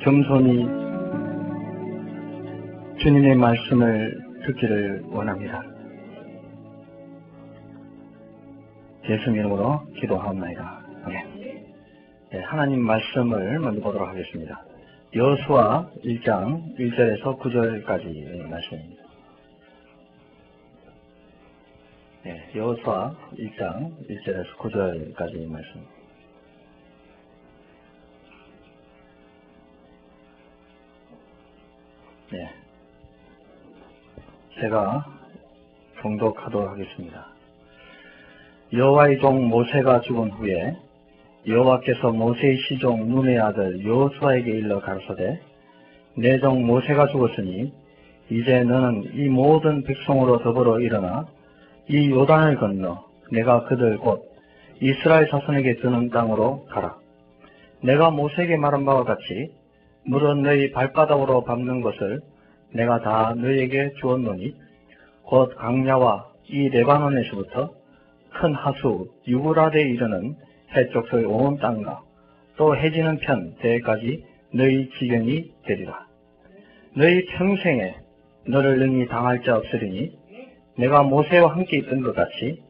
겸손히 주님의 말씀을 듣기를 원합니다. 예수님 이름으로 기도하옵나이다. 아멘. 네, 하나님 말씀을 먼저 보도록 하겠습니다. 여호수아 1장 1절에서 9절까지 말씀입니다. 네, 여호수아 1장 1절에서 9절까지 말씀. 네, 제가 봉독하도록 하겠습니다. 여호와의 종 모세가 죽은 후에 여호와께서 모세의 시종 눈의 아들 여호수아에게 일러 가르쳐되 내 종 모세가 죽었으니 이제 너는 이 모든 백성으로 더불어 일어나 이 요단을 건너 내가 그들 곧 이스라엘 자손에게 주는 땅으로 가라. 내가 모세에게 말한 바와 같이 물은 너희 발바닥으로 밟는 것을 내가 다 너희에게 주었노니 곧 강야와 이 레바논에서부터 큰 하수 유브라데에 이르는 해쪽서의 온 땅과 또 해지는 편 대까지 너희 지경이 되리라. 너희 평생에 너를 능히 당할 자 없으리니 내가 모세와 함께 있던 것 같이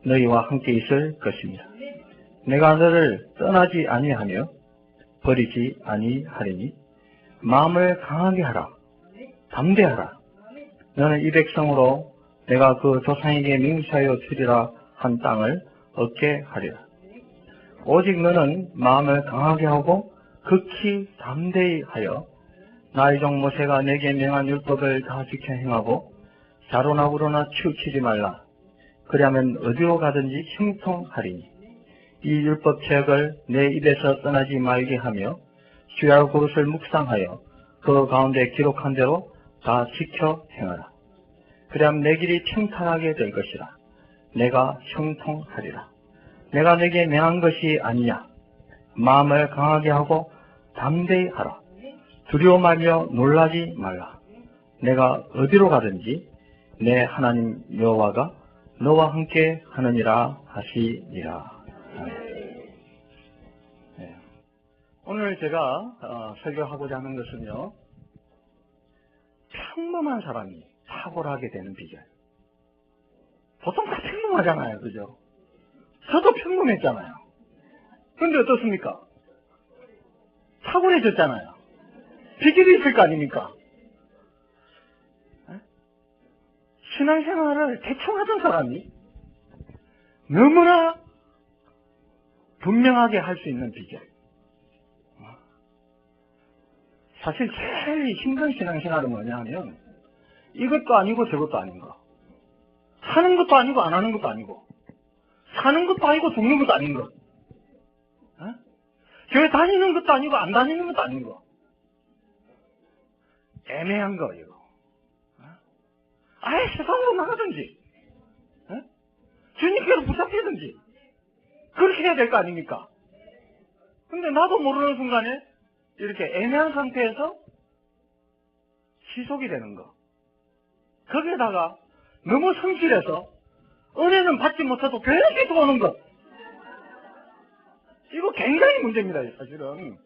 너희와 함께 있을 것입니다. 내가 너를 떠나지 아니하며 버리지 아니하리니 마음을 강하게 하라. 담대하라. 너는 이 백성으로 내가 그 조상에게 맹세하여 주리라 한 땅을 얻게 하리라. 오직 너는 마음을 강하게 하고 극히 담대히 하여 나의 종 모세가 내게 명한 율법을 다 지켜 행하고 자로나 우로나 치우치지 말라. 그리하면 어디로 가든지 형통하리니 이 율법 책을 내 입에서 떠나지 말게 하며 주야 그것을 묵상하여 그 가운데 기록한 대로 다 지켜 행하라. 그리하면 내 길이 평탄하게 될 것이라. 내가 형통하리라. 내가 내게 명한 것이 아니냐. 마음을 강하게 하고 담대히 하라. 두려워 말며 놀라지 말라. 내가 어디로 가든지 내 하나님 여호와가 너와 함께 하느니라 하시니라. 네. 오늘 제가 설교하고자 하는 것은요, 평범한 사람이 탁월하게 되는 비결. 보통 다 평범하잖아요, 그죠? 저도 평범했잖아요. 근데 어떻습니까? 탁월해졌잖아요. 비결이 있을 거 아닙니까? 신앙생활을 대충 하던 사람이 너무나 분명하게 할 수 있는 비결. 사실 제일 힘든 신앙생활은 뭐냐 하면 이것도 아니고 저것도 아닌 거. 하는 것도 아니고 안 하는 것도 아니고 사는 것도 아니고 죽는 것도 아닌 거. 교회 다니는 것도 아니고 안 다니는 것도 아닌 거. 애매한 거 이거. 아예 세상으로 나가든지 주님께로 부탁하든지 그렇게 해야 될 거 아닙니까? 근데 나도 모르는 순간에 이렇게 애매한 상태에서 지속이 되는 거. 거기에다가 너무 성실해서 은혜는 받지 못해도 교회에 계속 오는 것. 이거 굉장히 문제입니다, 사실은.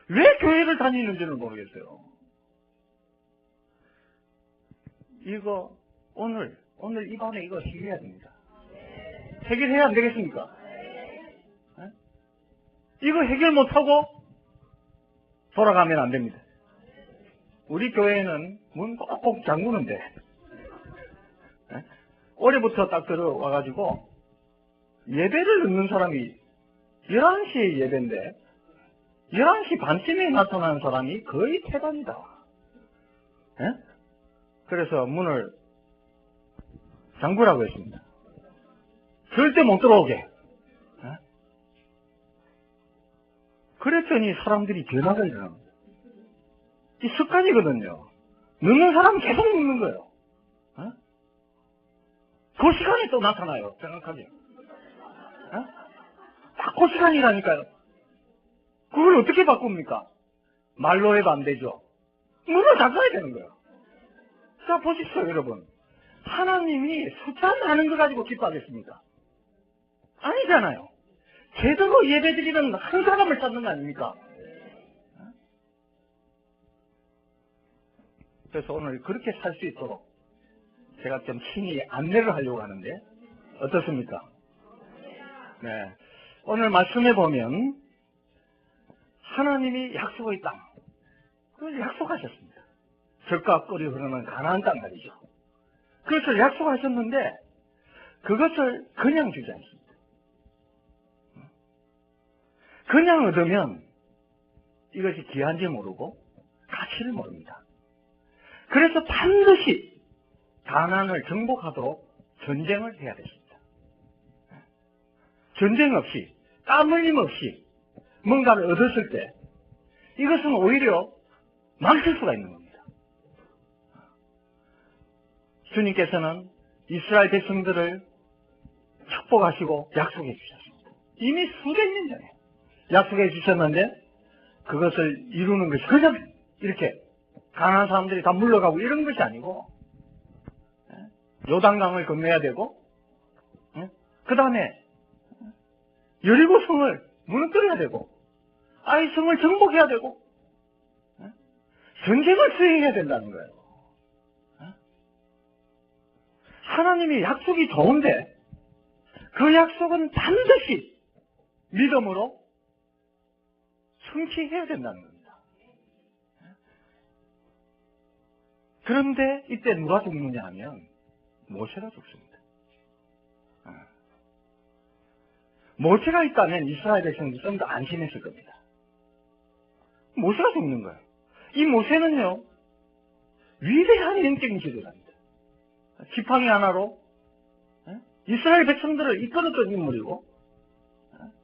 왜 교회를 다니는지는 모르겠어요. 이거 오늘 이 밤에 이거 해결해야 됩니다. 해결해야 안 되겠습니까? 이거 해결 못하고 돌아가면 안 됩니다. 우리 교회는 문 꼭꼭 잠그는데 올해부터 딱 들어와가지고 예배를 늦는 사람이 11시에 예배인데 11시 반쯤에 나타나는 사람이 거의 태반이다. 그래서 문을 잠그라고 했습니다. 절대 못 들어오게. 그랬더니 사람들이 변화가 일어납니다. 이 습관이거든요. 늦는 사람은 계속 늦는 거예요. 그 시간에 또 나타나요. 정확하게. 딱 그 시간이라니까요. 그걸 어떻게 바꿉니까? 말로 해도 안 되죠. 문을 닫아야 되는 거예요. 자, 보십시오, 여러분. 하나님이 숫자 많은 거 가지고 기뻐하겠습니까? 아니잖아요. 제대로 예배드리는 한 사람을 찾는 거 아닙니까? 그래서 오늘 그렇게 살 수 있도록 제가 좀 신이 안내를 하려고 하는데 어떻습니까? 네. 오늘 말씀해 보면 하나님이 약속의 땅, 그걸 약속하셨습니다. 젖과 꿀이 흐르는 가나안 땅 말이죠. 그것을 약속하셨는데 그것을 그냥 주지 않습니다. 그냥 얻으면 이것이 귀한지 모르고 가치를 모릅니다. 그래서 반드시 가나안을 정복하도록 전쟁을 해야 됐습니다. 전쟁 없이, 땀 흘림 없이 뭔가를 얻었을 때 이것은 오히려 망칠 수가 있는 겁니다. 주님께서는 이스라엘 백성들을 축복하시고 약속해 주셨습니다. 이미 수백 년 전에 약속해 주셨는데 그것을 이루는 것이 그냥 이렇게 가난한 사람들이 다 물러가고 이런 것이 아니고 요단강을 건너야 되고 그 다음에 여리고 성을 무너뜨려야 되고 아이 성을 정복해야 되고 전쟁을 수행해야 된다는 거예요. 하나님이 약속이 좋은데 그 약속은 반드시 믿음으로 성취해야 된다는 겁니다. 그런데 이때 누가 죽느냐 하면 모세가 죽습니다. 모세가 있다면 이스라엘 백성들이 좀 더 안심했을 겁니다. 모세가 죽는 거예요. 이 모세는요, 위대한 영적인 지도자입니다. 지팡이 하나로 이스라엘 백성들을 이끌었던 인물이고,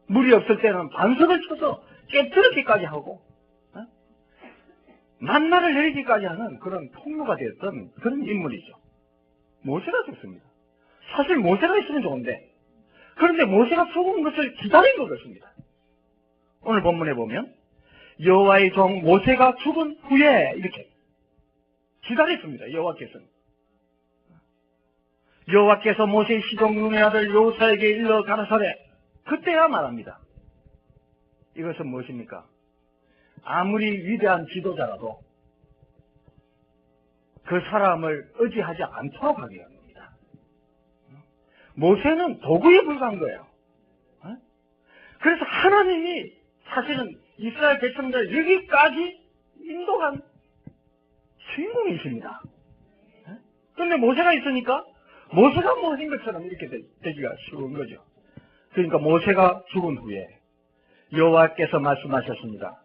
물이 없을 때는 반석을 쳐서 깨뜨리기까지 하고, 만나를 내리기까지 하는 그런 통로가 되었던 그런 인물이죠. 모세가 죽습니다. 사실 모세가 있으면 좋은데, 그런데 모세가 죽은 것을 기다린 것입니다. 오늘 본문에 보면 여호와의 종 모세가 죽은 후에 이렇게 기다렸습니다. 여호와께서 모세의 시종 눈의 아들 여호사에게 일러 가라사대 그때야 말합니다. 이것은 무엇입니까? 아무리 위대한 지도자라도 그 사람을 의지하지 않도록 하게 합니다. 모세는 도구에 불과한 거예요. 그래서 하나님이 사실은 이스라엘 백성들 여기까지 인도한 주인공이십니다. 그런데 모세가 있으니까 모세가 뭐 한 것처럼 이렇게 되기가 쉬운 거죠. 그러니까 모세가 죽은 후에 여호와께서 말씀하셨습니다.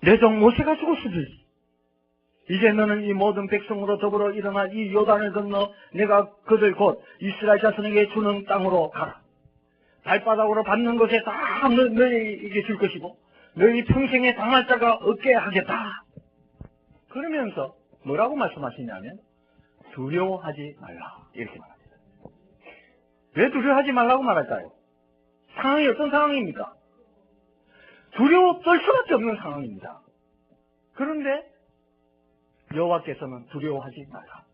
내 종 모세가 죽었으니 이제 너는 이 모든 백성으로 더불어 일어나 이 요단을 건너 내가 그들 곧 이스라엘 자손에게 주는 땅으로 가라. 발바닥으로 밟는 것에 다 너희에게 줄 것이고 너희 평생에 당할 자가 없게 하겠다. 그러면서 뭐라고 말씀하시냐면 두려워하지 말라 이렇게 말합니다. 왜 두려워하지 말라고 말할까요? 상황이 어떤 상황입니까? 두려워 떨 수밖에 없는 상황입니다. 그런데 여호와께서는 두려워하지 말라.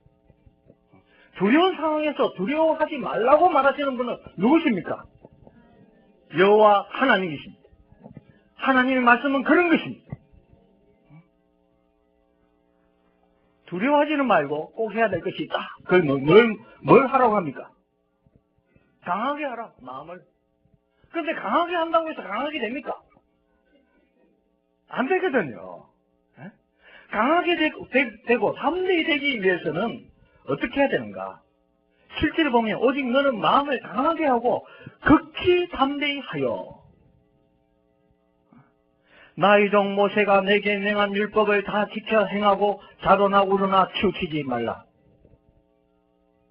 두려운 상황에서 두려워하지 말라고 말하시는 분은 누구십니까? 여호와 하나님이십니다. 하나님의 말씀은 그런 것입니다. 두려워하지는 말고 꼭 해야 될 것이 있다. 그걸 뭘 하라고 합니까? 강하게 하라, 마음을. 그런데 강하게 한다고 해서 강하게 됩니까? 안 되거든요. 강하게 되고 담대히 되기 위해서는 어떻게 해야 되는가? 실제로 보면 오직 너는 마음을 강하게 하고 극히 담대히 하여 나의 종 모세가 내게 명한 율법을 다 지켜 행하고 자로나 우러나 치우치지 말라.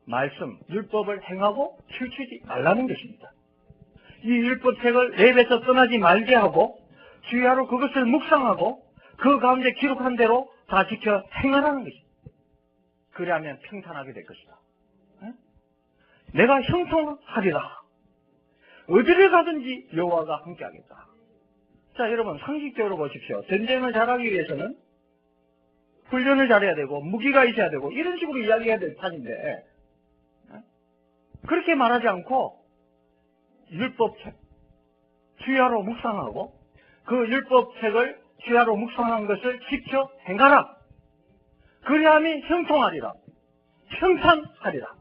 말씀, 율법을 행하고 치우치지 말라는 것입니다. 이 율법책을 내 입에서 떠나지 말게 하고 주야로 그것을 묵상하고 그 가운데 기록한 대로 다 지켜 행하라는 것입니다. 그래야만 평탄하게 될 것이다. 내가 형통하리라. 어디를 가든지 여호와가 함께하겠다. 자, 여러분 상식적으로 보십시오. 전쟁을 잘하기 위해서는 훈련을 잘해야 되고 무기가 있어야 되고 이런 식으로 이야기해야 될 판인데 그렇게 말하지 않고 율법책, 주야로 묵상하고 그 율법책을 주야로 묵상한 것을 지켜 행하라. 그리함이 형통하리라. 형탄하리라.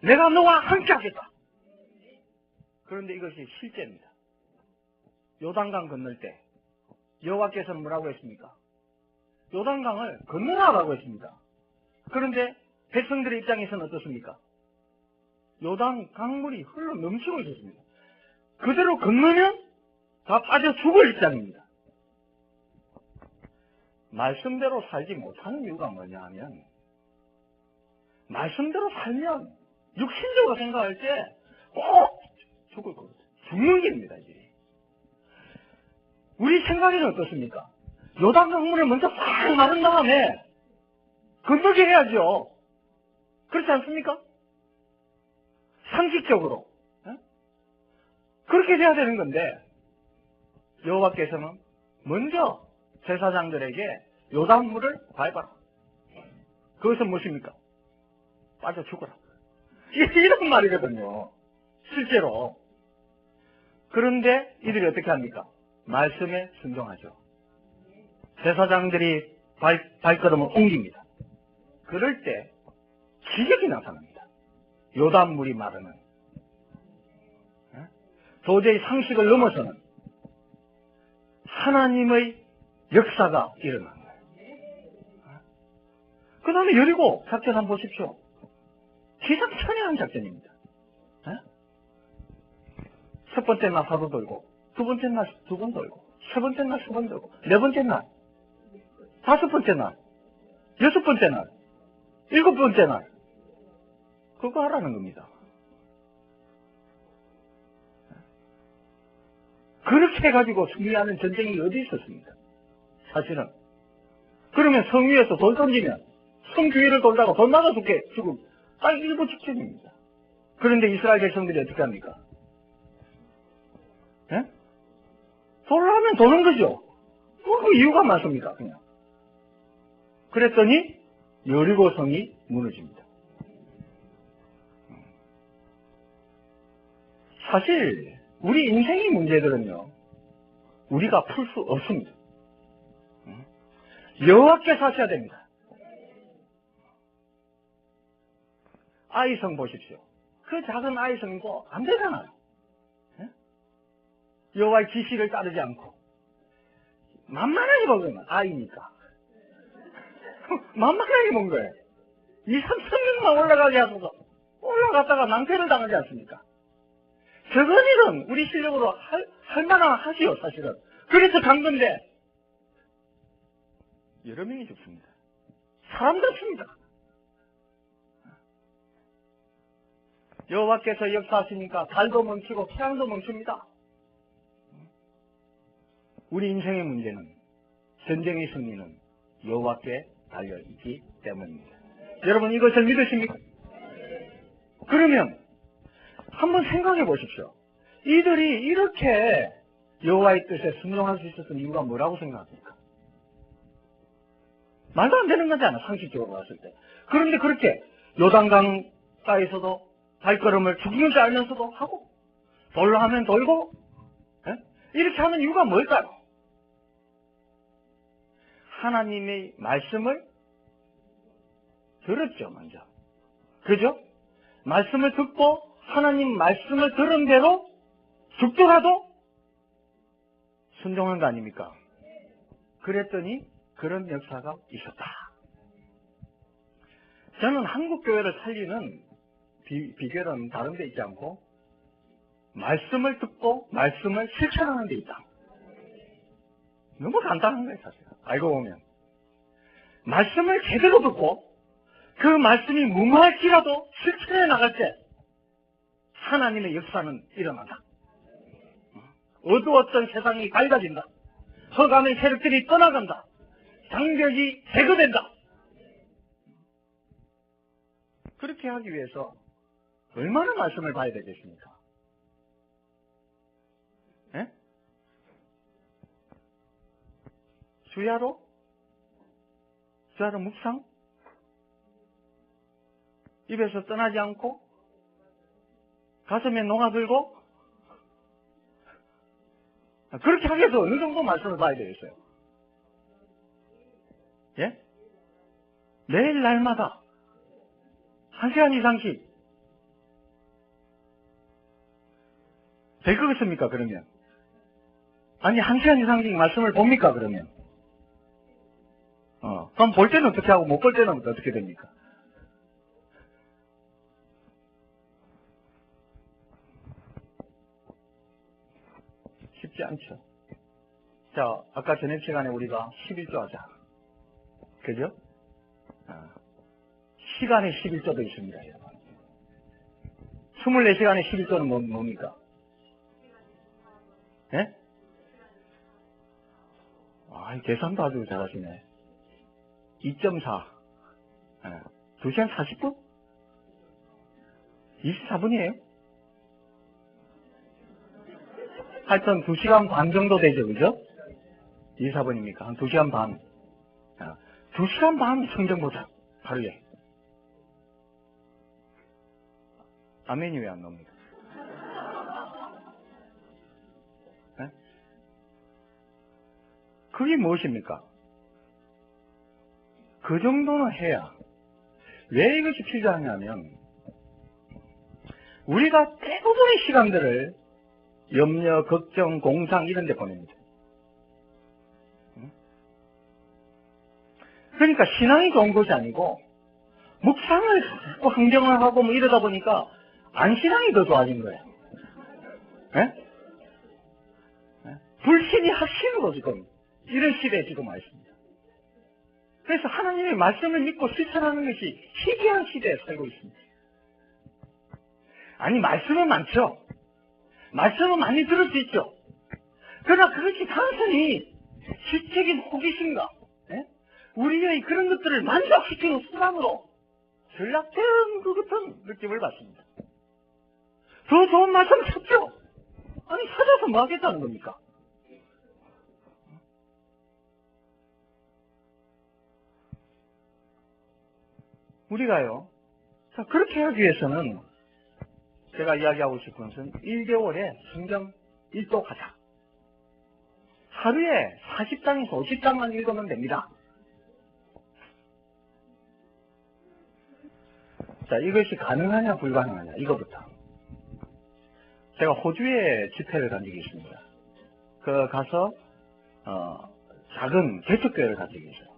내가 너와 함께 하겠다. 그런데 이것이 실제입니다. 요단강 건널 때 여호와께서는 뭐라고 했습니까? 요단강을 건너라라고 했습니다. 그런데 백성들의 입장에서는 어떻습니까? 요단 강물이 흘러 넘치고 있었습니다. 그대로 건너면 다 빠져 죽을 입장입니다. 말씀대로 살지 못하는 이유가 뭐냐 하면, 말씀대로 살면 육신적으로 생각할 때 꼭 죽을 거거든요. 죽는 길입니다, 이게. 우리 생각에는 어떻습니까? 요단 강물을 먼저 싹 마른 다음에 건너게 해야죠. 그렇지 않습니까? 상식적으로. 그렇게 돼야 되는 건데, 여호와께서는 먼저 제사장들에게 요단물을 밟아라. 그것은 무엇입니까? 빠져 죽어라. 이런 말이거든요. 실제로. 그런데 이들이 어떻게 합니까? 말씀에 순종하죠. 제사장들이 발걸음을 옮깁니다. 그럴 때 기적이 나타납니다. 요단물이 마르는. 도저히 상식을 넘어서는 하나님의 역사가 일어난 거예요. 그 다음에 여리고 작전 한번 보십시오. 기상천외한 작전입니다. 첫 번째 날 하루 돌고, 두 번째 날 두 번 돌고, 세 번째 날 세 번 돌고, 네 번째 날, 다섯 번째 날, 여섯 번째 날, 일곱 번째 날, 그거 하라는 겁니다. 그렇게 해가지고 승리하는 전쟁이 어디 있었습니까? 사실은. 그러면 성 위에서 돌 던지면 성 주위를 돌다가 돌 맞아 죽고 딱 일부 직전입니다. 그런데 이스라엘 백성들이 어떻게 합니까? 돌을 하면 도는 거죠. 그 이유가 맞습니까? 그냥. 그랬더니 여리고 성이 무너집니다. 사실 우리 인생의 문제들은요, 우리가 풀 수 없습니다. 여호와께서 하셔야 됩니다. 아이성 보십시오. 그 작은 아이성도 안 되잖아요. 여호와의 지시를 따르지 않고 만만하게 먹으면 아이니까 만만하게 먹은 거예요. 2, 3천명만 올라가게 하소서. 올라갔다가 낭패를 당하지 않습니까? 저건 일은 우리 실력으로 할 만한 하지요, 사실은. 그래서 간 건데 여러 명이 죽습니다. 사람도 없습니다. 여호와께서 역사하시니까 달도 멈추고 태양도 멈춥니다. 우리 인생의 문제는, 전쟁의 승리는 여호와께 달려있기 때문입니다. 여러분 이것을 믿으십니까? 그러면 한번 생각해 보십시오. 이들이 이렇게 여호와의 뜻에 순종할 수 있었던 이유가 뭐라고 생각합니까? 말도 안 되는 거잖아, 상식적으로 봤을 때. 그런데 그렇게 요단강가에서도 발걸음을 죽는 줄 알면서도 하고, 돌로 하면 돌고, 이렇게 하는 이유가 뭘까요? 하나님의 말씀을 들었죠, 먼저. 그죠? 말씀을 듣고 하나님 말씀을 들은 대로 죽더라도 순종한 거 아닙니까? 그랬더니 그런 역사가 있었다. 저는 한국 교회를 살리는 비결은 다른 데 있지 않고 말씀을 듣고 말씀을 실천하는 데 있다. 너무 간단한 거예요, 사실. 알고 보면. 말씀을 제대로 듣고 그 말씀이 무모할지라도 실천해 나갈 때 하나님의 역사는 일어난다. 어두웠던 세상이 밝아진다. 흑암의 세력들이 떠나간다. 장벽이 제거된다. 그렇게 하기 위해서 얼마나 말씀을 봐야 되겠습니까? 예? 주야로 묵상? 입에서 떠나지 않고 가슴에 녹아들고 그렇게 하기 위해서 어느 정도 말씀을 봐야 되겠어요? 예? 매일 날마다 1시간 이상씩 될 거겠습니까, 그러면? 아니, 1시간 이상씩 말씀을 봅니까, 그러면? 그럼 볼 때는 어떻게 하고 못 볼 때는 어떻게 됩니까? 쉽지 않죠. 자, 아까 저녁 시간에 우리가 11조 하자. 그죠? 시간의 11조도 있습니다. 24시간의 11조는 뭡니까? 예? 계산도 아주 잘하시네. 2.4. 2시간 40분? 24분이에요? 하여튼 2시간 반 정도 되죠, 그죠? 24분입니까? 한 2시간 반. 2시간 반 성경 보자, 하루에. 아멘이 왜 안 나옵니까? 네? 그게 무엇입니까? 그 정도는 해야. 왜 이것이 필요하냐면, 우리가 대부분의 시간들을 염려, 걱정, 공상 이런 데 보냅니다. 그러니까 신앙이 좋은 것이 아니고, 묵상을 하고 환경을 하고 뭐 이러다 보니까 안신앙이 더 좋아진 거예요. 네? 불신이 확신으로 지금 이런 시대에 지금 와 있습니다. 그래서 하나님의 말씀을 믿고 실천하는 것이 희귀한 시대에 살고 있습니다. 아니, 말씀은 많죠. 말씀은 많이 들을 수 있죠. 그러나 그것이 단순히 지적인 호기심과 우리의 그런 것들을 만족시키는 수단으로 전락된 그 같은 느낌을 받습니다. 더 좋은 말씀 찾죠. 아니, 찾아서 뭐 하겠다는 겁니까? 우리가요, 자, 그렇게 하기 위해서는 제가 이야기하고 싶은 것은 1개월에 성경 1독 하자. 하루에 40장에서 50장만 읽으면 됩니다. 자, 이것이 가능하냐 불가능하냐, 이거부터. 제가 호주에 집회를 간 적이 있습니다. 가서 작은 개척교회를 간 적이 있어요.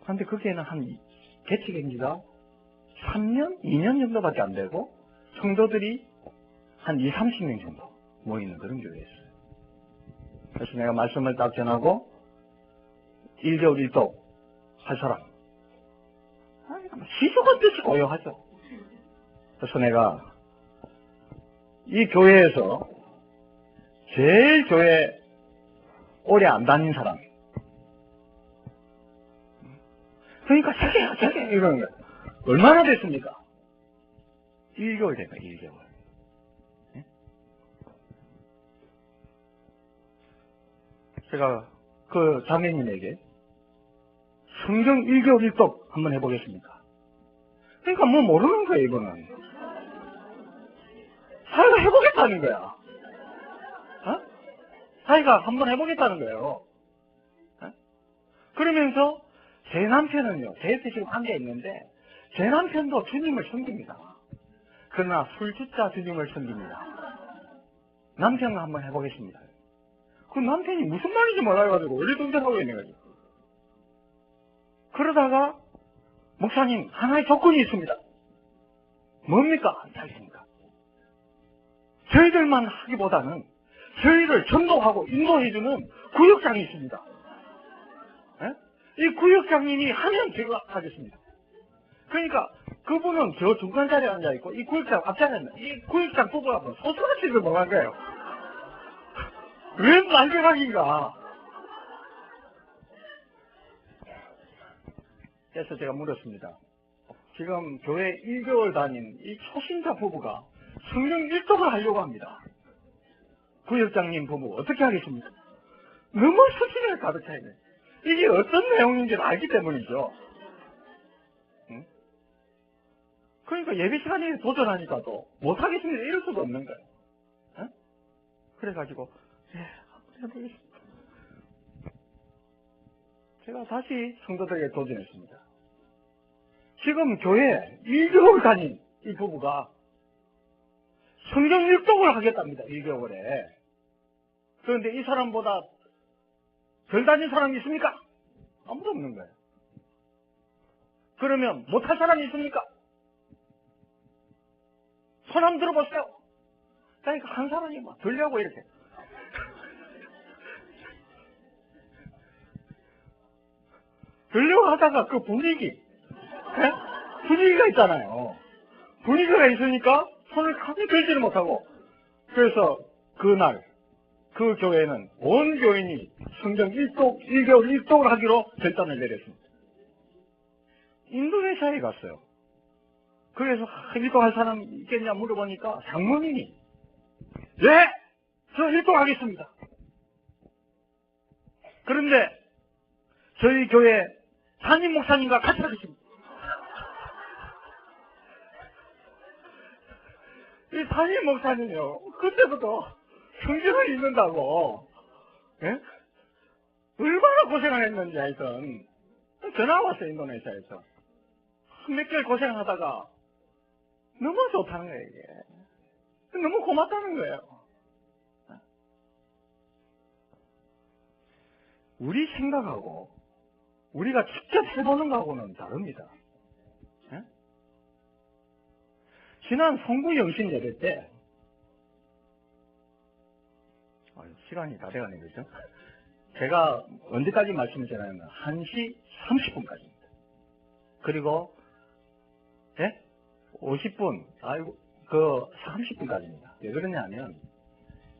그런데 거기에는 한 개척한 지가 3년, 2년 정도밖에 안 되고 성도들이 한 20, 30명 정도 모이는 그런 교회였어요. 그래서 내가 말씀을 딱 전하고 1개월 1독 할 사람, 시소가 뜻이 고요하죠. 그래서 내가 이 교회에서 제일 교회 오래 안 다닌 사람, 그러니까 저게 이러는 거예요. 얼마나 됐습니까? 1개월 됐다, 1개월. 네? 제가 그 자매님에게 성경 1개월 1독 한번 해보겠습니까? 그러니까 뭐 모르는 거예요, 이거는. 자기가 해보겠다는 거야. 자기가 한번 해보겠다는 거예요. 그러면서 제 남편은요, 제 옆에 지금 앉아 있는데, 제 남편도 주님을 섬깁니다. 그러나 술주자 주님을 섬깁니다. 남편과 한번 해보겠습니다. 그 남편이 무슨 말인지 몰라가지고 어리둥절하고 있는 거죠. 그러다가 목사님, 하나의 조건이 있습니다. 뭡니까? 알겠습니까? 저희들만 하기보다는 저희를 전도하고 인도해주는 구역장이 있습니다. 이 구역장님이 하면 제가 하겠습니다. 그러니까 그분은 저 중간 자리에 앉아있고 이 구역장 앞자리에 앉아. 이 구역장 뽑으라고 소스라치를 먹은 거예요. 왜 말대각인가? 그래서 제가 물었습니다. 지금 교회 1개월 다닌 이 초신자 부부가 성경 1독을 하려고 합니다. 구역장님 부부 어떻게 하겠습니까? 너무 수치를 가득 차야 돼. 이게 어떤 내용인지 알기 때문이죠. 응? 그러니까 예배 시간에 도전하니까 또 못하겠습니다. 이럴 수가 없는 거예요. 응? 그래가지고 한번 해보겠습니다. 제가 다시 성도들에게 도전했습니다. 지금 교회 1개월 다닌 이 부부가 성경 읽독을 하겠답니다. 1개월에. 그런데 이 사람보다 덜 다닌 사람이 있습니까? 아무도 없는 거예요. 그러면 못할 사람이 있습니까? 손 한번 들어보세요. 그러니까 한 사람이 막 들려고 이렇게. 들려고 하다가 그 분위기가 있잖아요. 분위기가 있으니까 손을 가만히 들지를 못하고. 그래서 그날 그 교회는 온 교인이 성경 1개월 일독을 하기로 결단을 내렸습니다. 인도네시아에 갔어요. 그래서 일독할 사람 있겠냐 물어보니까 장로님이 네! 저 일독하겠습니다. 그런데 저희 교회 담임 목사님과 같이 하겠습니다. 이 담임 목사님이요. 그때부터 성경을 읽는다고 예? 얼마나 고생을 했는지 하여튼 전화 왔어요. 인도네시아에서 몇 개월 고생하다가 너무 좋다는 거예요. 이게 너무 고맙다는 거예요. 우리 생각하고 우리가 직접 해보는 거하고는 다릅니다. 예? 지난 성부 영신 예배 때 시간이 다 돼가는 거죠. 제가 언제까지 말씀을 드렸냐면 1시 30분까지입니다. 그리고 50분, 30분까지입니다. 왜 그러냐면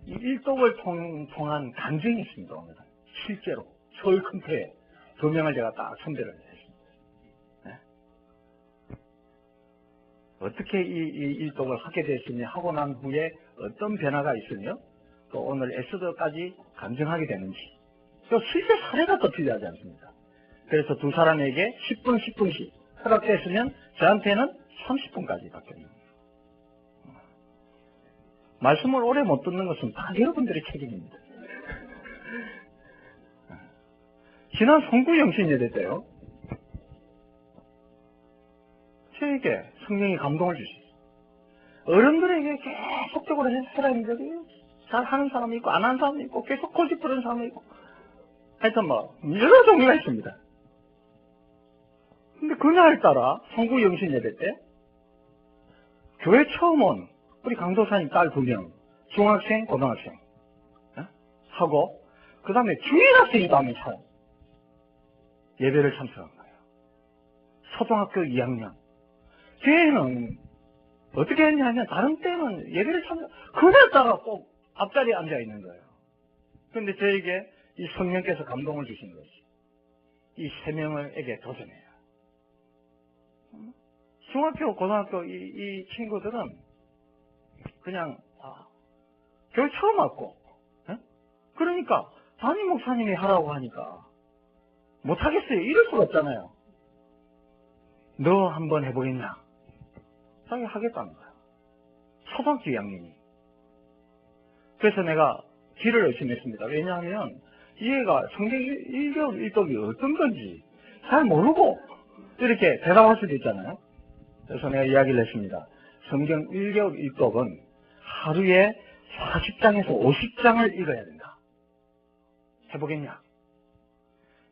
이 일독을 통한 간증이 있습니다. 오늘은 실제로 서울 큰터에 2명을 제가 딱 선별을 했습니다. 네? 어떻게 이 일독을 하게 됐으며 하고 난 후에 어떤 변화가 있으며 또 오늘 에스더까지 간증하게 되는지 또 실제 사례가 또 필요하지 않습니까? 그래서 두 사람에게 10분, 10분씩 허락됐으면 저한테는 30분까지 바뀌었습니다. 말씀을 오래 못 듣는 것은 다 여러분들의 책임입니다. 지난 성부 영신 예배 때요. 저에게 성령이 감동을 주셨어요. 어른들에게 계속적으로 해라님들이 잘 하는 사람이 있고 안 하는 사람이 있고 계속 고집 부르는 사람이 있고 하여튼 여러 종류가 있습니다. 근데 그날따라 성부 영신 예배 때 교회 처음 온 우리 강도사님 딸 2명 중학생, 고등학생 하고 그 다음에 중학생이 다음에 차요. 예배를 참석한 거예요. 초등학교 2학년. 걔는 어떻게 했냐면 다른 때는 예배를 참석 그날따라 꼭 앞자리에 앉아 있는 거예요. 그런데 저에게 이 성령께서 감동을 주신 것이 이 3명에게 도전해요. 중학교, 고등학교 이 친구들은 그냥 교회 처음 왔고 그러니까 담임 목사님이 하라고 하니까 못하겠어요. 이럴 수가 없잖아요. 너 한번 해보겠냐? 자기 하겠다는 거야. 초등학교 2학년이. 그래서 내가 길을 의심했습니다. 왜냐하면 얘가 성경 1개월 일독이 어떤 건지 잘 모르고 이렇게 대답할 수도 있잖아요. 그래서 내가 이야기를 했습니다. 성경 1개월 일독은 하루에 40장에서 50장을 읽어야 된다. 해보겠냐?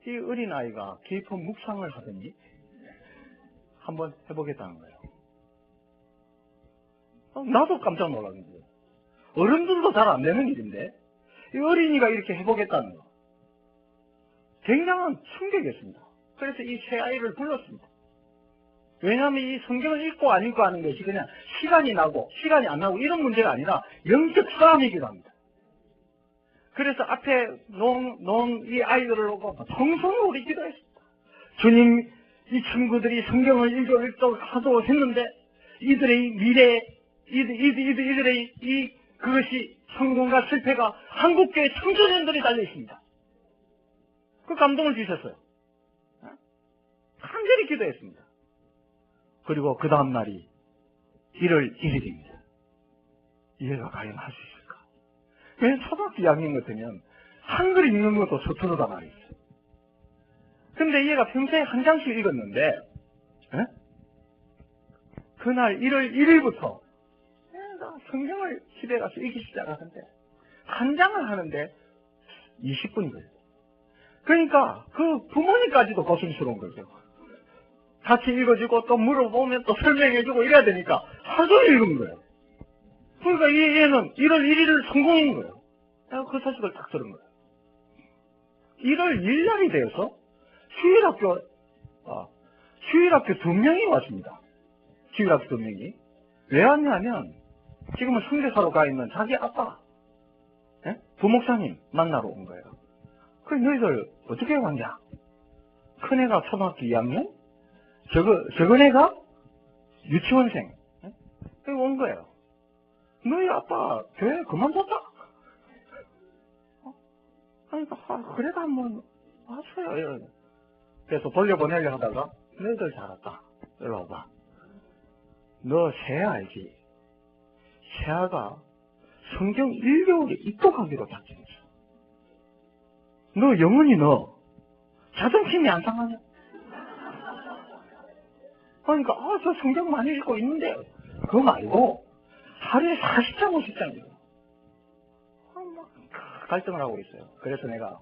이 어린아이가 깊은 묵상을 하더니 한번 해보겠다는 거예요. 나도 깜짝 놀랐는 거예요. 어른들도 잘 안 되는 일인데 이 어린이가 이렇게 해보겠다는 거. 굉장한 충격이었습니다. 그래서 이 세 아이를 불렀습니다. 왜냐하면 이 성경을 읽고 안 읽고 하는 것이 그냥 시간이 나고 시간이 안 나고 이런 문제가 아니라 영적 싸움이기도 합니다. 그래서 앞에 놓은 이 아이들을 놓고 통성으로 우리 기도했습니다. 주님, 이 친구들이 성경을 읽고 하도록 했는데 이들의 미래, 이들의 그것이 성공과 실패가 한국교회 청소년들이 달려 있습니다. 그 감동을 주셨어요. 간절히 기도했습니다. 그리고 그 다음 날이 1월 1일입니다. 얘가 과연 할 수 있을까? 왜 초등학교 2학년 같으면 한글 읽는 것도 서투르다 말이죠. 근데 얘가 평소에 한 장씩 읽었는데, 에? 그날 1월 1일부터 성경을 집에 가서 읽기 시작하는데, 한 장을 하는데 20분이 걸려요. 그러니까 그 부모님까지도 고심스러운 거죠. 같이 읽어주고 또 물어보면 또 설명해주고 이래야 되니까 하도 읽은 거예요. 그러니까 얘는 1월 1일을 성공인 거예요. 내가 그 소식을 딱 들은 거예요. 1월 1일날이 되어서 주일학교 2명이 왔습니다. 주일학교 2명이. 왜 왔냐면 지금은 성대사로 가 있는 자기 아빠, 부목사님 만나러 온 거예요. 그 너희들 어떻게 왔냐? 큰애가 초등학교 2학년, 적은 애가 유치원생. 여기 온 거예요. 너희 아빠 교회 그만뒀다. 그러니까 그래도 한번 왔어요. 그래서 돌려보내려 하다가 너희들 잘 왔다. 이리 와봐. 너 세아 알지? 세아가 성경 1개월에 입독하기로 작정했어. 너 영원히 너 자존심이 안 상하냐? 그러니까 저 성경 많이 읽고 있는데 그거 말고 하루에 40장 50장 읽어. 갈등을 하고 있어요. 그래서 내가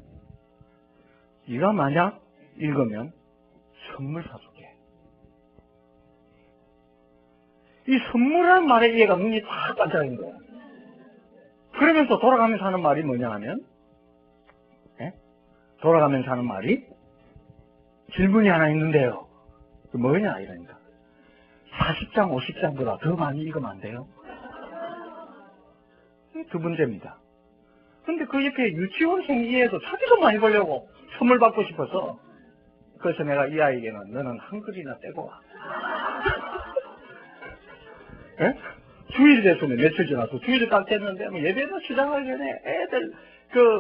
네가 만약 읽으면 선물 사줄게. 이 선물이라는 말에 얘가 눈이 팍 반짝인 거야. 그러면서 돌아가면서 하는 말이 뭐냐 하면, 돌아가면서 하는 말이 질문이 하나 있는데요. 그 뭐냐 이러니까 40장 50장보다 더 많이 읽으면 안 돼요? 두 번째입니다. 근데 그 옆에 유치원생 이해도 자기도 많이 보려고 선물 받고 싶어서, 그래서 내가 이 아이에게는 너는 한글이나 떼고 와. 주일이 됐으면 며칠 지나서 주일이 딱 됐는데 예배도 시작하기 전에 애들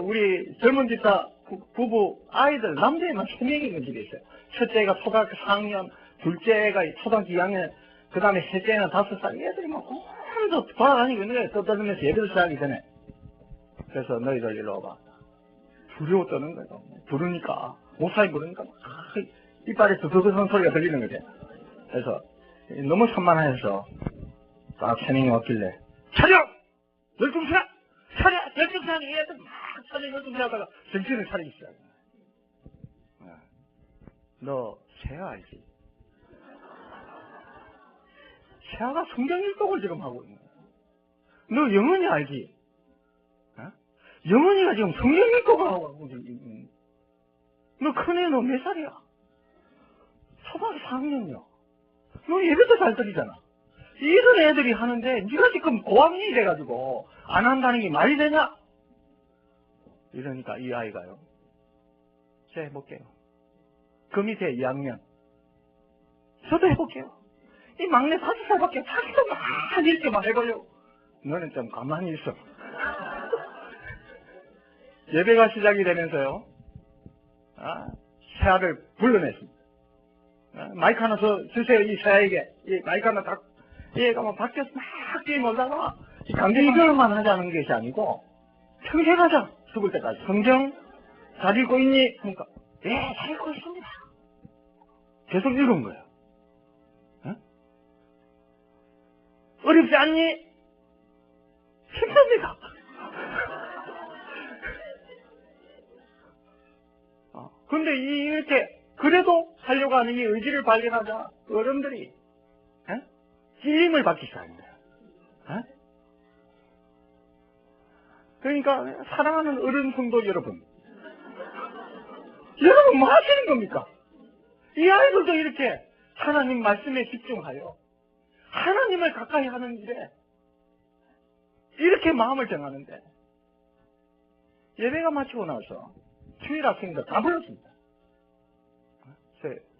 우리 젊은 집사 부부 아이들 남자애만 3명이 있는 집에 있어요. 첫째가 초등학교 4학년, 둘째가 초등학교 2학년, 그 다음에 셋째는 5살. 애들이 막 오늘도 돌아다니고 있는 거예요. 떠들면서 예배도 시작하기 전에. 그래서 너희들 일로 와봐. 두려워 떠는 거예요. 부르니까, 목사님 부르니까 이빨에 두두두한 소리가 들리는 거죠. 그래서 너무 산만해서 딱 3명이 왔길래 차려! 열중시라! 차려! 열중시라니 애들 막 차려 열중시라다가 정신을 차리기 시작해. 너 세아 알지? 세아가 성경 읽독을 지금 하고 있는 거야. 너 영은이 알지? 영은이가 지금 성경 읽독을 하고 있는. 너 큰애 너 몇 살이야? 초등학교 4학년이야. 너 예배도 잘 드리잖아. 이런 애들이 하는데 네가 지금 고학년이 돼가지고 안 한다는 게 말이 되냐? 이러니까 이 아이가요. 제가 해볼게요. 그 밑에 2학년. 저도 해볼게요. 이 막내 5살밖에 자기도 막 이렇게 막 해보려고. 너는 좀 가만히 있어. 예배가 시작이 되면서요. 세아를 불러냈습니다. 마이크 하나 주세요. 이 세아에게. 이 마이크 하나 딱. 얘가 막 밖에서 막 뛰어놀다가 강제이별만 하자는 것이 아니고 평생 하자. 죽을 때까지. 성경 잘 읽고 있니? 그러니까 예, 잘 읽고 있습니다. 계속 읽은 거예요. 어렵지 않니? 힘듭니다. 근데 이렇게 그래도 하려고 하는 이 의지를 발견하자 어른들이 찔림을 받기 시작합니다. 그러니까 사랑하는 어른 성도 여러분, 여러분 뭐 하시는 겁니까? 이 아이들도 이렇게 하나님 말씀에 집중하여 하나님을 가까이 하는 일에 이렇게 마음을 정하는데, 예배가 마치고 나서 주일 학생들 다 불렀습니다.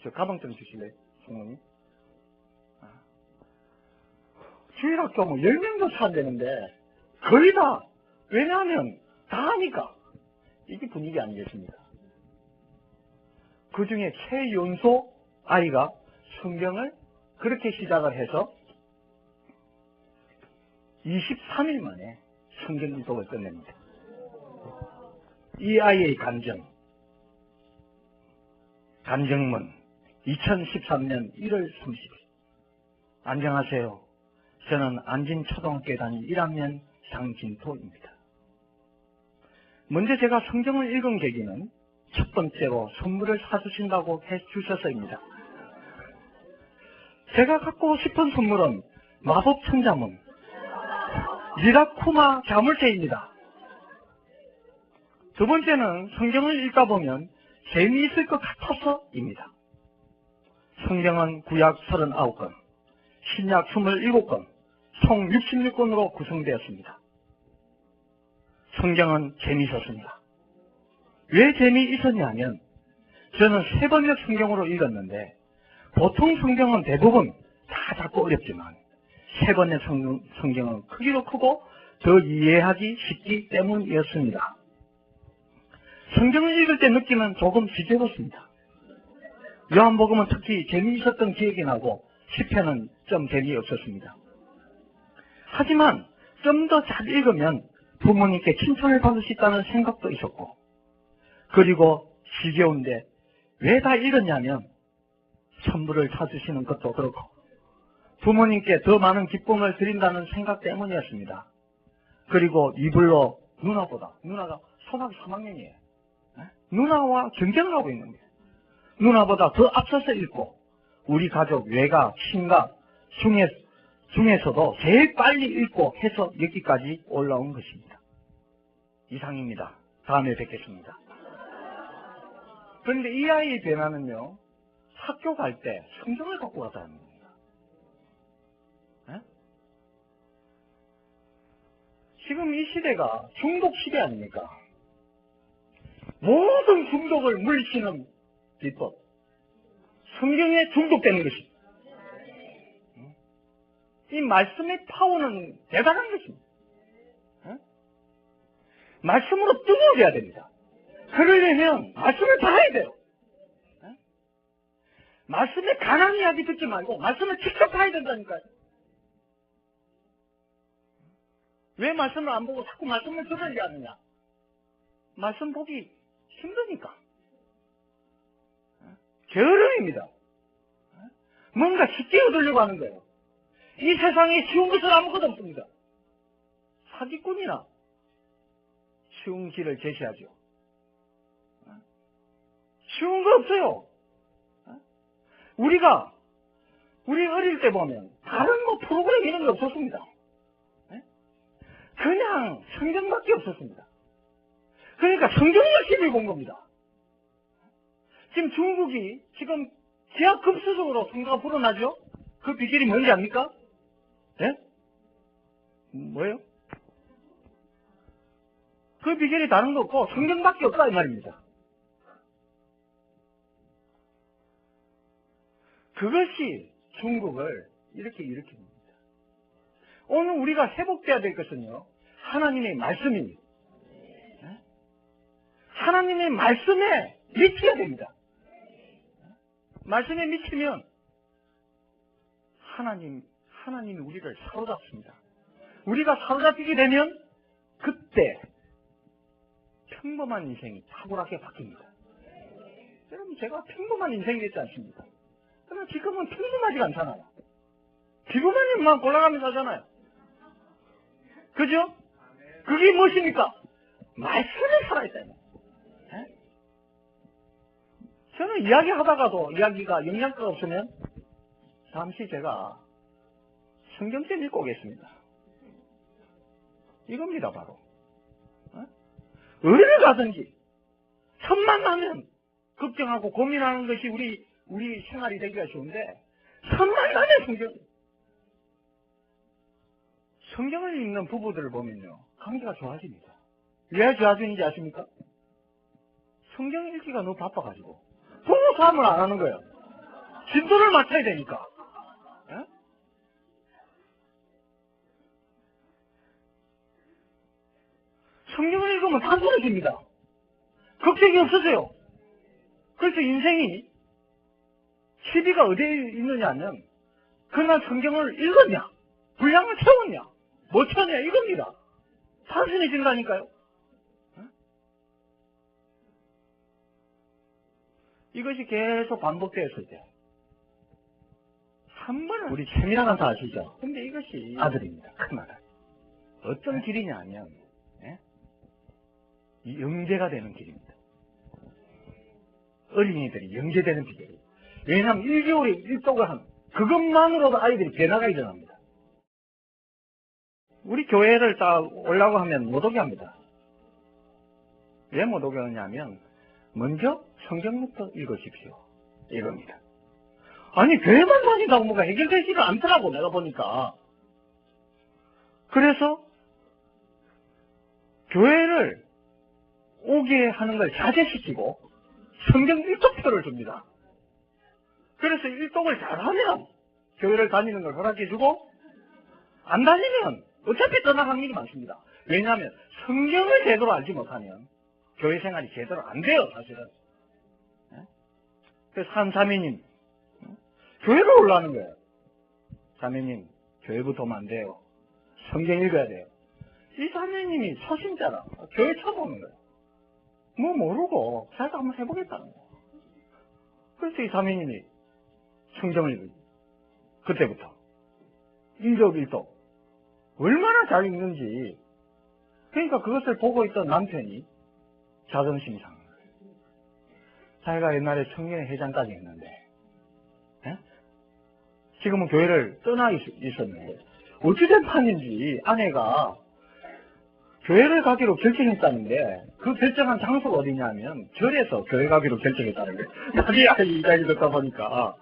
저 가방 좀 주실래요, 성모님? 주일 학교 뭐 10명도 차 안 되는데 거의 다, 왜냐하면 다 하니까 이게 분위기 아니겠습니까? 그 중에 최연소 아이가 성경을 그렇게 시작을 해서 23일 만에 성경 읽독을 끝냅니다. 이 아이의 간증문 2013년 1월 30일. 안녕하세요. 저는 안진초등학교에 다니는 1학년 장진토입니다. 먼저 제가 성경을 읽은 계기는 첫 번째로 선물을 사주신다고 해주셔서입니다. 제가 갖고 싶은 선물은 마법 천자문 리라쿠마 자물쇠입니다. 두 번째는 성경을 읽다 보면 재미있을 것 같아서입니다. 성경은 구약 39권, 신약 27권, 총 66권으로 구성되었습니다. 성경은 재미있었습니다. 왜 재미있었냐면 저는 3번역 성경으로 읽었는데 보통 성경은 대부분 다 작고 어렵지만 3번역 성경은 크기도 크고 더 이해하기 쉽기 때문이었습니다. 성경을 읽을 때 느낌은 조금 지겨웠습니다. 요한복음은 특히 재미있었던 기억이 나고 시편은 좀 재미없었습니다. 하지만 좀 더 잘 읽으면 부모님께 칭찬을 받을 수 있다는 생각도 있었고, 그리고 지겨운데 왜 다 읽었냐면 선물을 사주시는 것도 그렇고 부모님께 더 많은 기쁨을 드린다는 생각 때문이었습니다. 그리고 이불로 누나가 초등학교 3학년이에요. 누나와 경쟁을 하고 있는 거예요. 누나보다 더 앞서서 읽고 우리 가족 외가 친가 중에서도 제일 빨리 읽고 해서 여기까지 올라온 것입니다. 이상입니다. 다음에 뵙겠습니다. 그런데 이 아이의 변화는요, 학교 갈 때 성경을 갖고 가자는 겁니다. 지금 이 시대가 중독 시대 아닙니까? 모든 중독을 물리치는 비법, 성경에 중독되는 것입니다. 이 말씀의 파워는 대단한 것입니다. 말씀으로 뜨거워져야 됩니다. 그러려면 말씀을 봐야 돼요. 말씀에 관한 이야기 듣지 말고 말씀을 직접 봐야 된다니까요. 왜 말씀을 안 보고 자꾸 말씀을 들으려 하느냐? 말씀 보기 힘드니까. 게으름입니다. 뭔가 쉽게 얻으려고 하는 거예요. 이 세상에 쉬운 것은 아무것도 없습니다. 사기꾼이나 쉬운 길을 제시하죠. 쉬운 거 없어요. 우리 어릴 때 보면 다른 프로그램 이런 게 없었습니다. 그냥 성경밖에 없었습니다. 그러니까 성경을 열심히 본 겁니다. 지금 중국이 지금 기하급수적으로 성과가 불어나죠? 그 비결이 뭔지 압니까? 예? 뭐예요? 그 비결이 다른 거 없고 성경밖에 없다 이 말입니다. 그것이 중국을 이렇게 일으킵니다. 오늘 우리가 회복돼야 될 것은요, 하나님의 말씀입니다. 하나님의 말씀에 미쳐야 됩니다. 말씀에 미치면 하나님이 우리를 사로잡습니다. 우리가 사로잡히게 되면 그때 평범한 인생이 탁월하게 바뀝니다. 여러분, 제가 평범한 인생이 됐지 않습니까? 그러나 지금은 평범하지가 않잖아요. 지금은 일만 골라가면서 하잖아요. 그죠? 그게 무엇입니까? 말씀을 살아있다. 저는 이야기하다가도 이야기가 영양가가 없으면 잠시 제가 성경책 읽고 오겠습니다. 이겁니다, 바로. 어디를 가든지 천만 나면 걱정하고 고민하는 것이 우리 생활이 되기가 좋은데, 천만 나면 성경을 읽는 부부들을 보면요, 관계가 좋아집니다. 왜 좋아지는지 아십니까? 성경 읽기가 너무 바빠가지고 부부 싸움을 안 하는 거예요. 진도를 맡아야 되니까. 에? 성경을 읽으면 단순해집니다. 걱정이 없어져요. 그래서 인생이 시비가 어디에 있느냐 하면, 그날 성경을 읽었냐, 분량을 채웠냐, 못 채웠냐, 이겁니다. 단순해진다니까요. 이것이 계속 반복되었을 때, 한 번은 우리 최민아가 다 아시죠? 근데 이것이 아들입니다. 큰 아들. 어떤 길이냐 하면, 이 영재가 되는 길입니다. 어린이들이 영재되는 비결이. 왜냐하면 1개월에 1독을 하면 그것만으로도 아이들이 변화가 일어납니다. 우리 교회를 딱 오려고 하면 못 오게 합니다. 왜 못 오게 하냐면 먼저 성경부터 읽으십시오. 이겁니다. 아니 교회만 다닌다고 뭐가 해결되지를 않더라고 내가 보니까. 그래서 교회를 오게 하는 걸 자제시키고 성경 일독표를 줍니다. 그래서 일독을 잘하면 교회를 다니는 걸 허락해주고 안 다니면 어차피 떠날 확률이 많습니다. 왜냐하면 성경을 제대로 알지 못하면 교회 생활이 제대로 안 돼요 사실은. 그래서 한 사모님 교회를 올라가는 거예요. 사모님 교회부터 오면 안 돼요. 성경 읽어야 돼요. 이 사모님이 서신자라 교회 처음 오는 거예요. 뭐 모르고 자기가 한번 해보겠다는 거예요. 그래서 이 사모님이 성경을 읽어요. 그때부터 일독 얼마나 잘 읽는지. 그러니까 그것을 보고 있던 남편이 자존심이 상한 거예요. 자기가 옛날에 청년회 회장까지 했는데 지금은 교회를 떠나 있었는데 어찌된 판인지 아내가 교회를 가기로 결정했다는데 그 결정한 장소가 어디냐면 절에서 교회 가기로 결정했다는 거예요. 나중에 이 이야기 듣다 보니까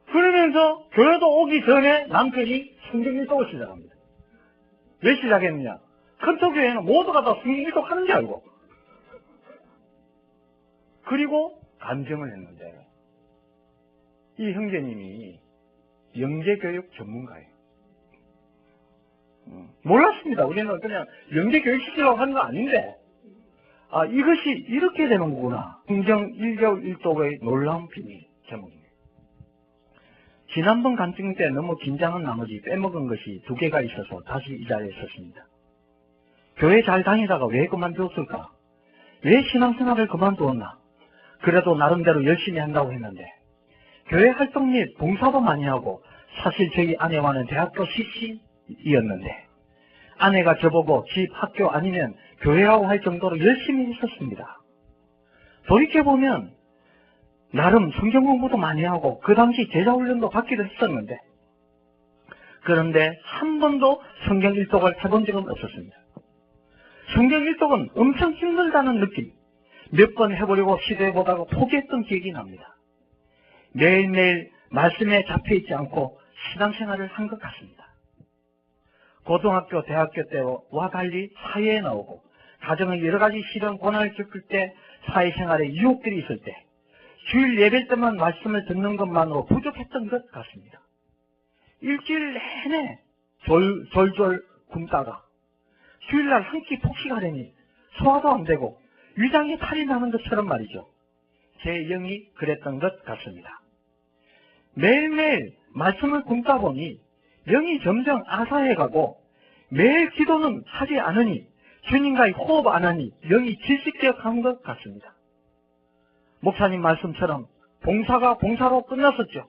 그러면서 교회도 오기 전에 남편이 성경 일독을 시작합니다. 왜 시작했느냐? 큰토교회는 모두가 다 성경 일독 하는 줄 알고. 그리고 간증을 했는데 이 형제님이 영재교육 전문가예요. 몰랐습니다. 우리는 그냥 영재교육 시키려고 하는 거 아닌데 이것이 이렇게 되는 거구나. 성경 1개월 1독의 놀라운 비밀 제목입니다. 지난번 간증 때 너무 긴장한 나머지 빼먹은 것이 2개가 있어서 다시 이 자리에 섰습니다. 교회 잘 다니다가 왜 그만두었을까? 왜 신앙생활을 그만두었나? 그래도 나름대로 열심히 한다고 했는데 교회 활동 및 봉사도 많이 하고 사실 저희 아내와는 대학교 CC이었는데 아내가 저보고 집 학교 아니면 교회라고 할 정도로 열심히 있었습니다. 돌이켜보면 나름 성경 공부도 많이 하고 그 당시 제자훈련도 받기도 했었는데 그런데 한 번도 성경 일독을 해본 적은 없었습니다. 성경 일독은 엄청 힘들다는 느낌, 몇 번 해보려고 시도해보다가 포기했던 기억이 납니다. 매일매일 말씀에 잡혀있지 않고 신앙생활을 한 것 같습니다. 고등학교, 대학교 때와 달리 사회에 나오고 가정의 여러 가지 시련, 고난을 겪을 때 사회생활에 유혹들이 있을 때 주일 예배 때만 말씀을 듣는 것만으로 부족했던 것 같습니다. 일주일 내내 졸졸 굶다가 주일날 한 끼 폭식하려니 소화도 안 되고 위장에 탈이 나는 것처럼 말이죠. 제 영이 그랬던 것 같습니다. 매일매일 말씀을 굶다 보니 영이 점점 아사해가고 매일 기도는 하지 않으니 주님과의 호흡 안 하니 영이 질식되어간 것 같습니다. 목사님 말씀처럼 봉사가 봉사로 끝났었죠.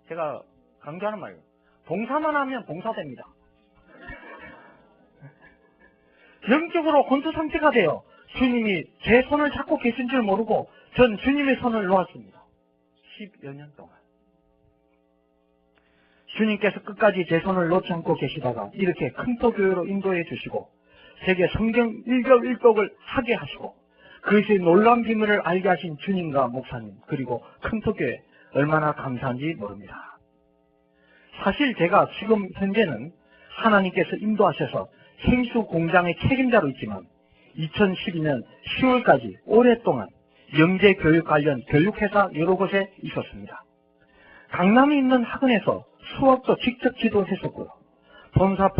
제가 강조하는 말이에요. 봉사만 하면 봉사됩니다. 영적으로 혼수 상태가 돼요. 주님이 제 손을 잡고 계신 줄 모르고 전 주님의 손을 놓았습니다. 10여 년 동안. 주님께서 끝까지 제 손을 놓지 않고 계시다가 이렇게 큰토교회로 인도해 주시고 세계 성경 1개월 1독을 하게 하시고 그것의 놀라운 비밀을 알게 하신 주님과 목사님 그리고 큰토교회 얼마나 감사한지 모릅니다. 사실 제가 지금 현재는 하나님께서 인도하셔서 생수 공장의 책임자로 있지만 2012년 10월까지 오랫동안 영재교육 관련 교육회사 여러 곳에 있었습니다. 강남에 있는 학원에서 수업도 직접 지도했었고요. 본사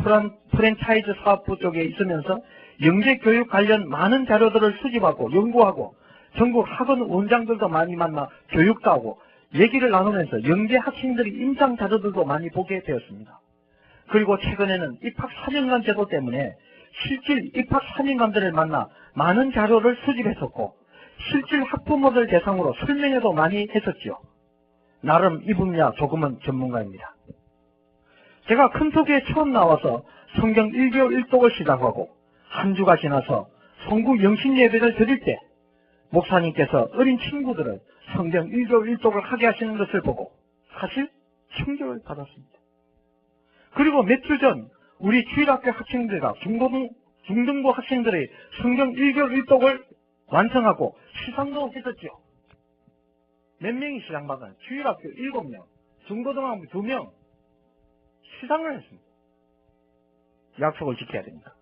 프랜차이즈 사업부 쪽에 있으면서 영재교육 관련 많은 자료들을 수집하고 연구하고 전국 학원 원장들도 많이 만나 교육도 하고 얘기를 나누면서 영재 학생들이 임상 자료들도 많이 보게 되었습니다. 그리고 최근에는 입학 4년간 제도 때문에 실질 입학 선임관들을 만나 많은 자료를 수집했었고 실질 학부모들 대상으로 설명회도 많이 했었지요. 나름 이 분야 조금은 전문가입니다. 제가 큰토교에 처음 나와서 성경 1개월 1독을 시작하고 한 주가 지나서 성구 영신 예배를 드릴 때 목사님께서 어린 친구들을 성경 1개월 1독을 하게 하시는 것을 보고 사실 충격을 받았습니다. 그리고 며칠 전 우리 주일학교 학생들과 중등부 학생들의 성경 1개월 1독을 완성하고 시상도 했었죠. 몇 명이 시상받았나요? 주일학교 7명, 중고등학교 2명 시상을 했습니다. 약속을 지켜야 됩니다.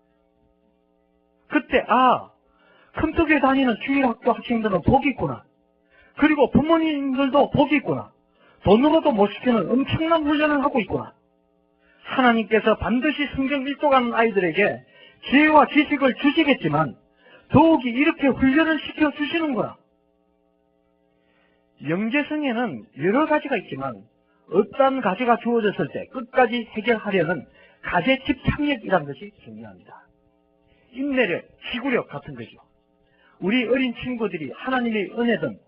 그때 큰토교에 다니는 주일학교 학생들은 복이 있구나. 그리고 부모님들도 복이 있구나. 돈으로도 못 시키는 엄청난 훈련을 하고 있구나. 하나님께서 반드시 성경 1독하는 아이들에게 지혜와 지식을 주시겠지만 더욱이 이렇게 훈련을 시켜주시는구나. 영재성에는 여러 가지가 있지만 어떤 가지가 주어졌을 때 끝까지 해결하려는 가제 집착력이라는 것이 중요합니다. 인내력, 지구력 같은 거죠. 우리 어린 친구들이 하나님의 은혜든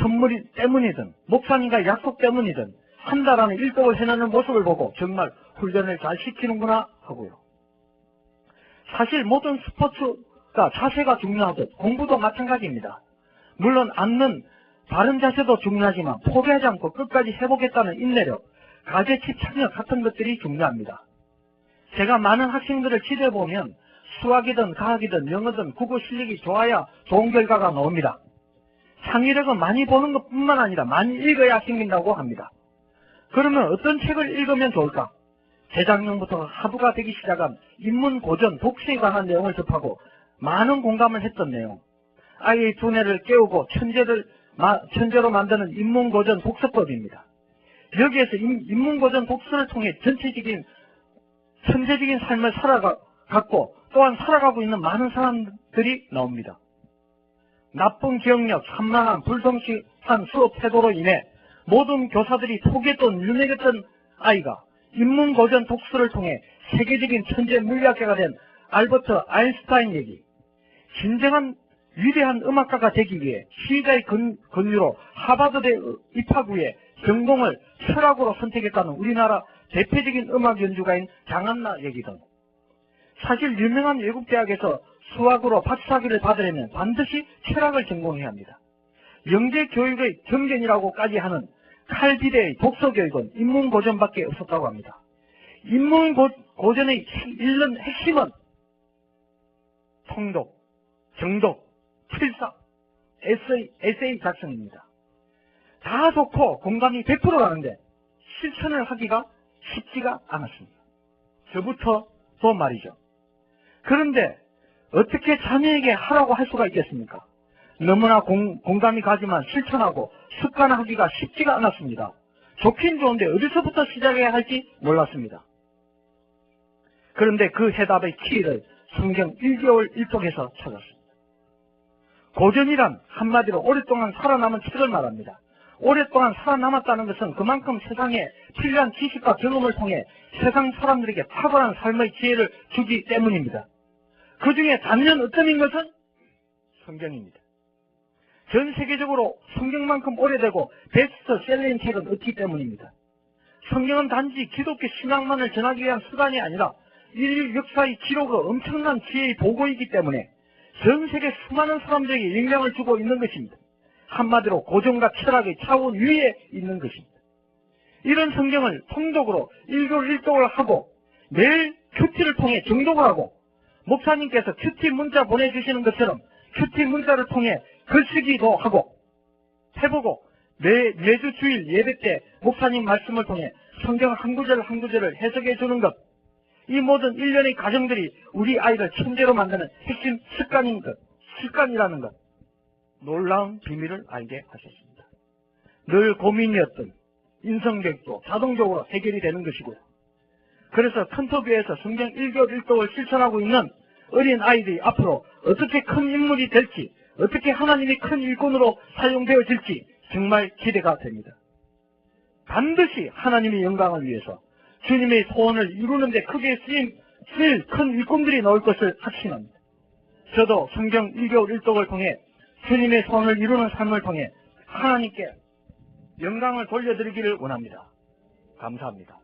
선물 때문이든 목사님과 약속 때문이든 한 달 안에 1독을 해내는 모습을 보고 정말 훈련을 잘 시키는구나 하고요. 사실 모든 스포츠가 자세가 중요하듯 공부도 마찬가지입니다. 물론 앉는 바른 자세도 중요하지만 포기하지 않고 끝까지 해보겠다는 인내력, 가제 집착력 같은 것들이 중요합니다. 제가 많은 학생들을 지도해보면 수학이든 과학이든 영어든 국어 실력이 좋아야 좋은 결과가 나옵니다. 창의력은 많이 보는 것뿐만 아니라 많이 읽어야 생긴다고 합니다. 그러면 어떤 책을 읽으면 좋을까? 재작년부터 하부가 되기 시작한 인문 고전 독서에 관한 내용을 접하고 많은 공감을 했던 내용. 아이의 두뇌를 깨우고 천재로 만드는 인문 고전 독서법입니다. 여기에서 인문 고전 독서를 통해 천재적인 삶을 살아갔고 또한 살아가고 있는 많은 사람들이 나옵니다. 나쁜 기억력, 산만함, 불성실한 수업 태도로 인해 모든 교사들이 포기했던 유명했던 아이가 인문고전 독서를 통해 세계적인 천재 물리학자가 된 알버트 아인슈타인 얘기, 진정한 위대한 음악가가 되기 위해 시자의 권유로 하버드대 입학 후에 전공을 철학으로 선택했다는 우리나라 대표적인 음악 연주가인 장한나 얘기 등 사실 유명한 외국 대학에서 수학으로 박사학위를 받으려면 반드시 철학을 전공해야 합니다. 영재 교육의 경전이라고까지 하는 칼비대의 독서 교육은 인문고전밖에 없었다고 합니다. 인문고전의 일른 핵심은 통독, 정독, 필사, 에세이 작성입니다. 다 좋고 공감이 100% 가는데 실천을 하기가 쉽지가 않았습니다. 저부터도 말이죠. 그런데 어떻게 자녀에게 하라고 할 수가 있겠습니까? 너무나 공감이 가지만 실천하고 습관화하기가 쉽지가 않았습니다. 좋긴 좋은데 어디서부터 시작해야 할지 몰랐습니다. 그런데 그 해답의 키를 성경 1개월 1독에서 찾았습니다. 고전이란 한마디로 오랫동안 살아남은 책을 말합니다. 오랫동안 살아남았다는 것은 그만큼 세상에 필요한 지식과 경험을 통해 세상 사람들에게 탁월한 삶의 지혜를 주기 때문입니다. 그 중에 단연 어떤 것은 성경입니다. 전 세계적으로 성경만큼 오래되고 베스트셀러인 책은 없기 때문입니다. 성경은 단지 기독교 신앙만을 전하기 위한 수단이 아니라 인류 역사의 기록으로 엄청난 지혜의 보고이기 때문에 전 세계 수많은 사람들에게 영향을 주고 있는 것입니다. 한마디로 고전과 철학의 차원 위에 있는 것입니다. 이런 성경을 통독으로 1개월 1독을 하고 매일 큐티를 통해 정독을 하고 목사님께서 큐티 문자 보내주시는 것처럼 큐티 문자를 통해 글쓰기도 하고 해보고 매주 주일 예배 때 목사님 말씀을 통해 성경 한 구절 한 구절을 해석해 주는 것, 이 모든 일련의 과정들이 우리 아이를 천재로 만드는 핵심 습관이라는 것, 놀라운 비밀을 알게 하셨습니다. 늘 고민이었던 인성교육도 자동적으로 해결이 되는 것이고요. 그래서 큰토교에서 성경 1개월 1독을 실천하고 있는 어린 아이들이 앞으로 어떻게 큰 인물이 될지, 어떻게 하나님이 큰 일꾼으로 사용되어질지 정말 기대가 됩니다. 반드시 하나님의 영광을 위해서 주님의 소원을 이루는 데 크게 쓰임 제일 큰 일꾼들이 나올 것을 확신합니다. 저도 성경 1개월 1독을 통해 주님의 소원을 이루는 삶을 통해 하나님께 영광을 돌려드리기를 원합니다. 감사합니다.